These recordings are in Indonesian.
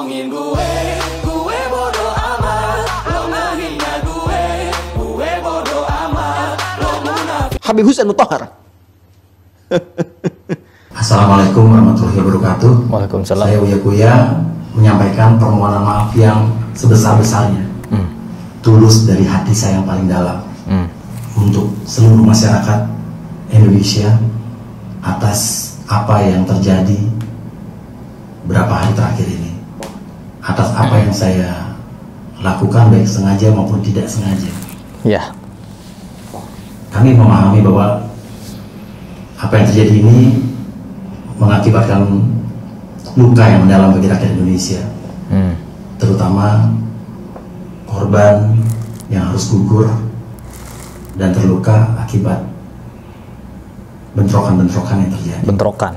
ngomongin gue bodo amat. Lo ngehina gue bodo amat. Lo munafik. Habib Hussein Mutahar. Assalamualaikum warahmatullahi wabarakatuh. Waalaikumsalam. Saya Uya Kuya menyampaikan permohonan maaf yang sebesar-besarnya, tulus dari hati saya yang paling dalam, untuk seluruh masyarakat Indonesia atas apa yang terjadi berapa hari terakhir ini, atas apa yang saya lakukan baik sengaja maupun tidak sengaja. Ya. Kami memahami bahwa apa yang terjadi ini mengakibatkan luka yang mendalam bagi rakyat Indonesia, terutama korban yang harus gugur dan terluka akibat bentrokan-bentrokan yang terjadi. Bentrokan.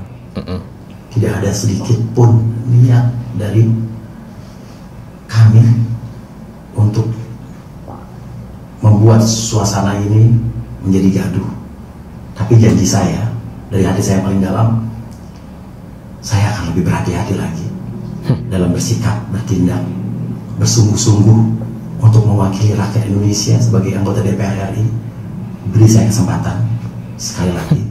Tidak ada sedikit pun niat dari kami untuk membuat suasana ini menjadi gaduh. Tapi janji saya, dari hati saya yang paling dalam, saya akan lebih berhati-hati lagi dalam bersikap, bertindak, bersungguh-sungguh untuk mewakili rakyat Indonesia sebagai anggota DPR RI. Beri saya kesempatan sekali lagi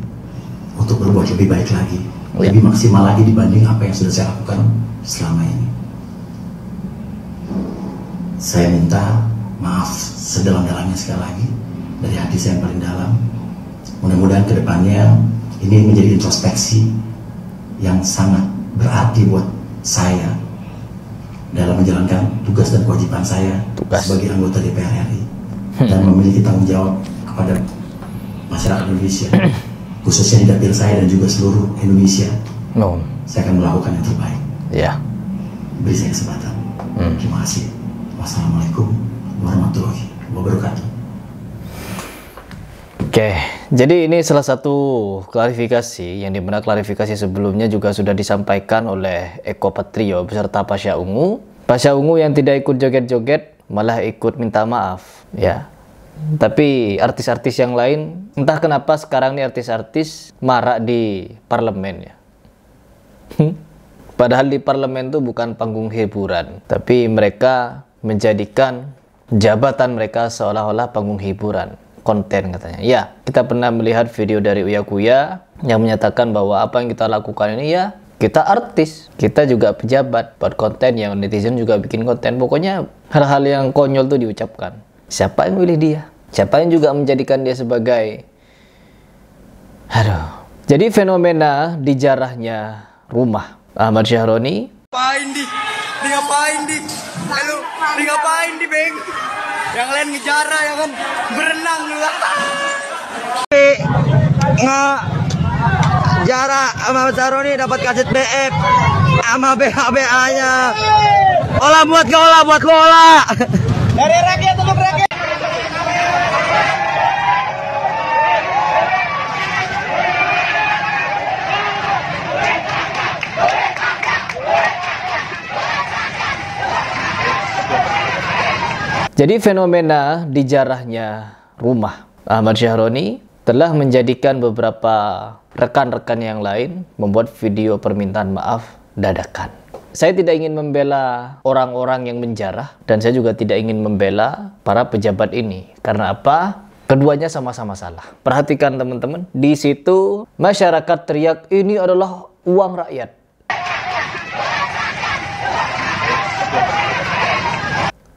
untuk berbuat lebih baik lagi, lebih maksimal lagi dibanding apa yang sudah saya lakukan selama ini. Saya minta maaf sedalam-dalamnya sekali lagi dari hati saya yang paling dalam. Mudah-mudahan kedepannya ini menjadi introspeksi yang sangat berarti buat saya dalam menjalankan tugas dan kewajiban saya sebagai anggota DPR RI dan memiliki tanggung jawab kepada masyarakat Indonesia, khususnya di dapil saya dan juga seluruh Indonesia. Saya akan melakukan yang terbaik. Ya. Beri saya kesempatan. Terima kasih. Wassalamualaikum warahmatullahi wabarakatuh. Oke, jadi ini salah satu klarifikasi yang dimana klarifikasi sebelumnya juga sudah disampaikan oleh Eko Patrio beserta Pasha Ungu. Pasha Ungu yang tidak ikut joget-joget malah ikut minta maaf, ya. Tapi artis-artis yang lain, entah kenapa sekarang ini artis-artis marak di parlemen, ya. Padahal di parlemen itu bukan panggung hiburan, tapi mereka menjadikan jabatan mereka seolah-olah panggung hiburan. Konten katanya. Ya, kita pernah melihat video dari Uya Kuya yang menyatakan bahwa apa yang kita lakukan ini, ya, kita artis, kita juga pejabat, buat konten yang netizen juga bikin konten. Pokoknya hal-hal yang konyol tuh diucapkan. Siapa yang milih dia? Siapa yang juga menjadikan dia sebagai Jadi fenomena di jarahnya rumah Ahmad Syahroni. Ngapain di? Halo, ngapain di, Beng? Yang lain ngejara, ya kan? Berenang lu. Jara sama Syahroni dapat kaset BF sama BHBA-nya. Olah buat olah. Dari rakyat untuk rakyat. Jadi fenomena di jarahnya rumah Ahmad Syahroni telah menjadikan beberapa rekan-rekan yang lain membuat video permintaan maaf dadakan. Saya tidak ingin membela orang-orang yang menjarah dan saya juga tidak ingin membela para pejabat ini. Karena apa? Keduanya sama-sama salah. Perhatikan teman-teman, di situ masyarakat teriak ini adalah uang rakyat.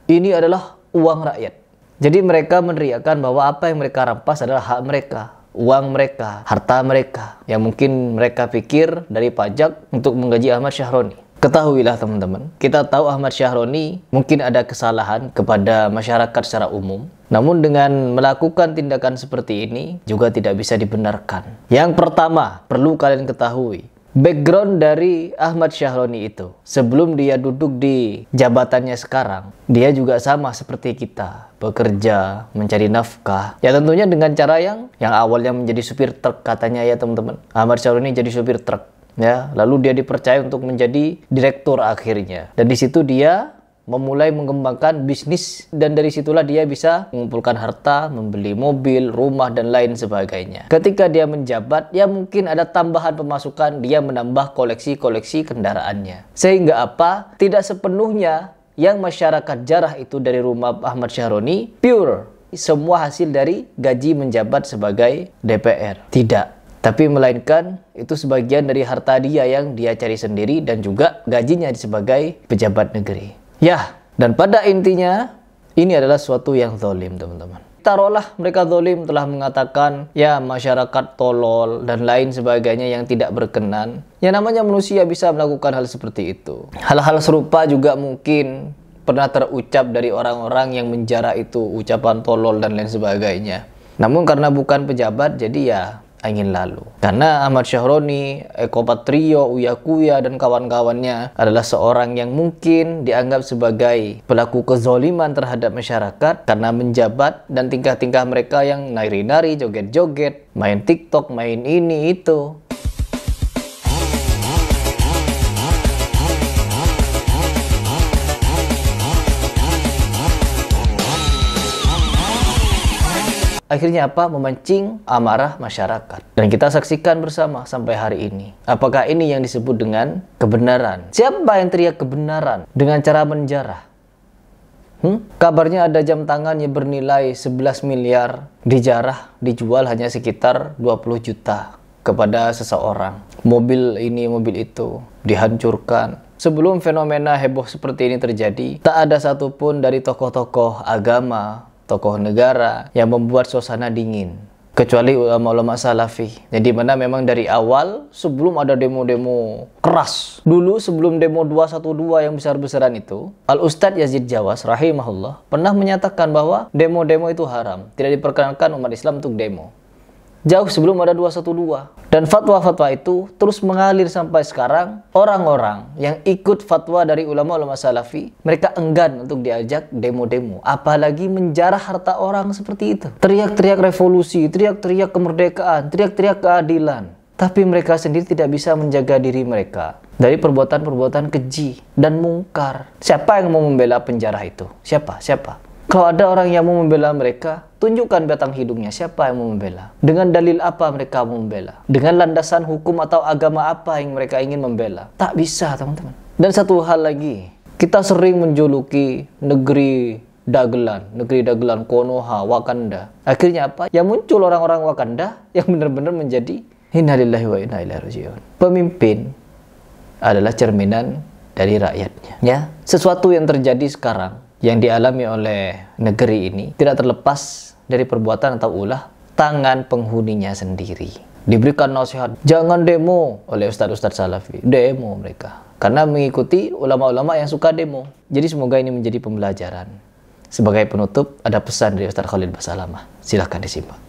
Ini adalah uang rakyat. Jadi mereka meneriakkan bahwa apa yang mereka rampas adalah hak mereka, uang mereka, harta mereka, yang mungkin mereka pikir dari pajak untuk menggaji Ahmad Syahroni. Ketahuilah teman-teman, kita tahu Ahmad Syahroni mungkin ada kesalahan kepada masyarakat secara umum. Namun dengan melakukan tindakan seperti ini juga tidak bisa dibenarkan. Yang pertama, perlu kalian ketahui, background dari Ahmad Syahroni itu, sebelum dia duduk di jabatannya sekarang, dia juga sama seperti kita, bekerja, mencari nafkah. Ya tentunya dengan cara yang awalnya menjadi supir truk katanya, ya teman-teman. Ahmad Syahroni jadi supir truk, ya. Lalu dia dipercaya untuk menjadi direktur akhirnya. Dan di situ dia memulai mengembangkan bisnis, dan dari situlah dia bisa mengumpulkan harta, membeli mobil, rumah, dan lain sebagainya. Ketika dia menjabat, ya mungkin ada tambahan pemasukan, dia menambah koleksi-koleksi kendaraannya. Sehingga apa? Tidak sepenuhnya yang masyarakat jarah itu dari rumah Ahmad Syahroni pure, semua hasil dari gaji menjabat sebagai DPR. Tidak. Tapi melainkan itu sebagian dari harta dia yang dia cari sendiri dan juga gajinya sebagai pejabat negeri. Ya, dan pada intinya ini adalah suatu yang zalim, teman-teman. Taruhlah mereka zalim telah mengatakan ya masyarakat tolol dan lain sebagainya yang tidak berkenan. Ya namanya manusia bisa melakukan hal seperti itu. Hal-hal serupa juga mungkin pernah terucap dari orang-orang yang menjara itu, ucapan tolol dan lain sebagainya. Namun karena bukan pejabat jadi ya angin lalu. Karena Ahmad Syahroni, Eko Patrio, Uya Kuya, dan kawan-kawannya adalah seorang yang mungkin dianggap sebagai pelaku kezoliman terhadap masyarakat karena menjabat dan tingkah-tingkah mereka yang nari-nari, joget-joget, main TikTok, main ini itu. Akhirnya apa? Memancing amarah masyarakat. Dan kita saksikan bersama sampai hari ini. Apakah ini yang disebut dengan kebenaran? Siapa yang teriak kebenaran dengan cara menjarah? Kabarnya ada jam tangan yang bernilai 11 miliar dijarah, dijual hanya sekitar 20 juta kepada seseorang. Mobil ini, mobil itu dihancurkan. Sebelum fenomena heboh seperti ini terjadi, tak ada satupun dari tokoh-tokoh agama, tokoh negara yang membuat suasana dingin, kecuali ulama-ulama salafi. Jadi mana memang dari awal sebelum ada demo-demo keras dulu, sebelum demo 212 yang besar-besaran itu, Al-Ustadz Yazid Jawas rahimahullah pernah menyatakan bahwa demo-demo itu haram, tidak diperkenankan umat Islam untuk demo. Jauh sebelum ada 212. Dan fatwa-fatwa itu terus mengalir sampai sekarang. Orang-orang yang ikut fatwa dari ulama-ulama salafi, mereka enggan untuk diajak demo-demo. Apalagi menjarah harta orang seperti itu. Teriak-teriak revolusi, teriak-teriak kemerdekaan, teriak-teriak keadilan. Tapi mereka sendiri tidak bisa menjaga diri mereka dari perbuatan-perbuatan keji dan mungkar. Siapa yang mau membela penjara itu? Siapa? Kalau ada orang yang mau membela mereka, tunjukkan batang hidungnya. Siapa yang mau membela? Dengan dalil apa mereka mau membela? Dengan landasan hukum atau agama apa yang mereka ingin membela? Tak bisa, teman-teman. Dan satu hal lagi, kita sering menjuluki negeri dagelan, Konoha, Wakanda. Akhirnya apa? Ya muncul orang-orang Wakanda yang benar-benar menjadi inna lillahi wa inna ilaihi raji'un. Pemimpin adalah cerminan dari rakyatnya. Ya, sesuatu yang terjadi sekarang yang dialami oleh negeri ini tidak terlepas dari perbuatan atau ulah tangan penghuninya sendiri. Diberikan nasihat, jangan demo oleh ustadz-ustadz salafi. Demo mereka. Karena mengikuti ulama-ulama yang suka demo. Jadi semoga ini menjadi pembelajaran. Sebagai penutup, ada pesan dari Ustadz Khalid Basalamah. Silahkan disimak.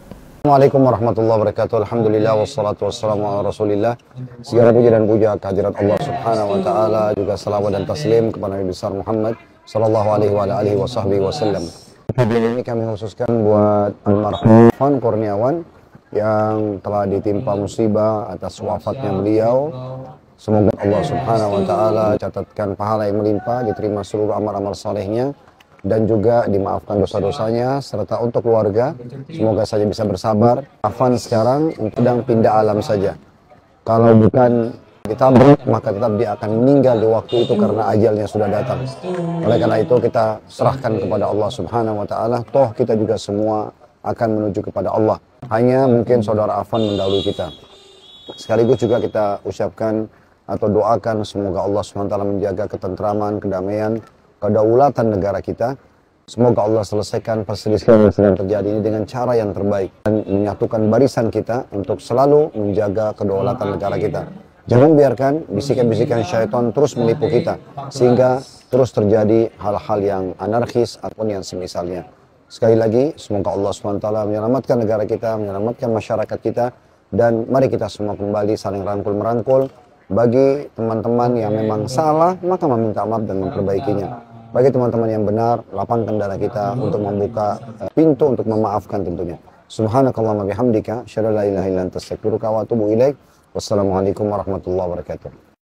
Assalamualaikum warahmatullahi wabarakatuh. Alhamdulillah wassalatu wassalamu ala rasulillah. Segala puji dan puja kehadirat Allah subhanahu wa ta'ala. Juga salawat dan taslim kepada Nabi besar Muhammad sallallahu alaihi wasallam. Video ini kami khususkan buat almarhum Afan Kurniawan yang telah ditimpa musibah atas wafatnya beliau. Semoga Allah subhanahu wa ta'ala catatkan pahala yang melimpah, diterima seluruh amal-amal salehnya, dan juga dimaafkan dosa-dosanya, serta untuk keluarga semoga saja bisa bersabar. Afan sekarang sedang pindah alam saja. Kalau bukan ditabrak, maka tetap dia akan meninggal di waktu itu karena ajalnya sudah datang. Oleh karena itu kita serahkan kepada Allah subhanahu wa ta'ala. Toh kita juga semua akan menuju kepada Allah. Hanya mungkin saudara Afan mendahului kita. Sekaligus juga kita ucapkan atau doakan semoga Allah subhanahu wa ta'ala menjaga ketentraman, kedamaian, kedaulatan negara kita. Semoga Allah selesaikan perselisihan yang sedang terjadi ini dengan cara yang terbaik dan menyatukan barisan kita untuk selalu menjaga kedaulatan negara kita. Jangan biarkan bisikan-bisikan syaitan terus menipu kita sehingga terus terjadi hal-hal yang anarkis ataupun yang semisalnya. Sekali lagi, semoga Allah SWT menyelamatkan negara kita, menyelamatkan masyarakat kita, dan mari kita semua kembali saling rangkul-merangkul. Bagi teman-teman yang memang salah, maka meminta maaf dan memperbaikinya. Bagi teman-teman yang benar, lapangkan dada kita untuk membuka pintu untuk memaafkan tentunya. Subhanakallahumma bihamdika, asyhadu an la ilaha illa anta astaghfiruka wa atubu ilaik. Wassalamualaikum warahmatullahi wabarakatuh.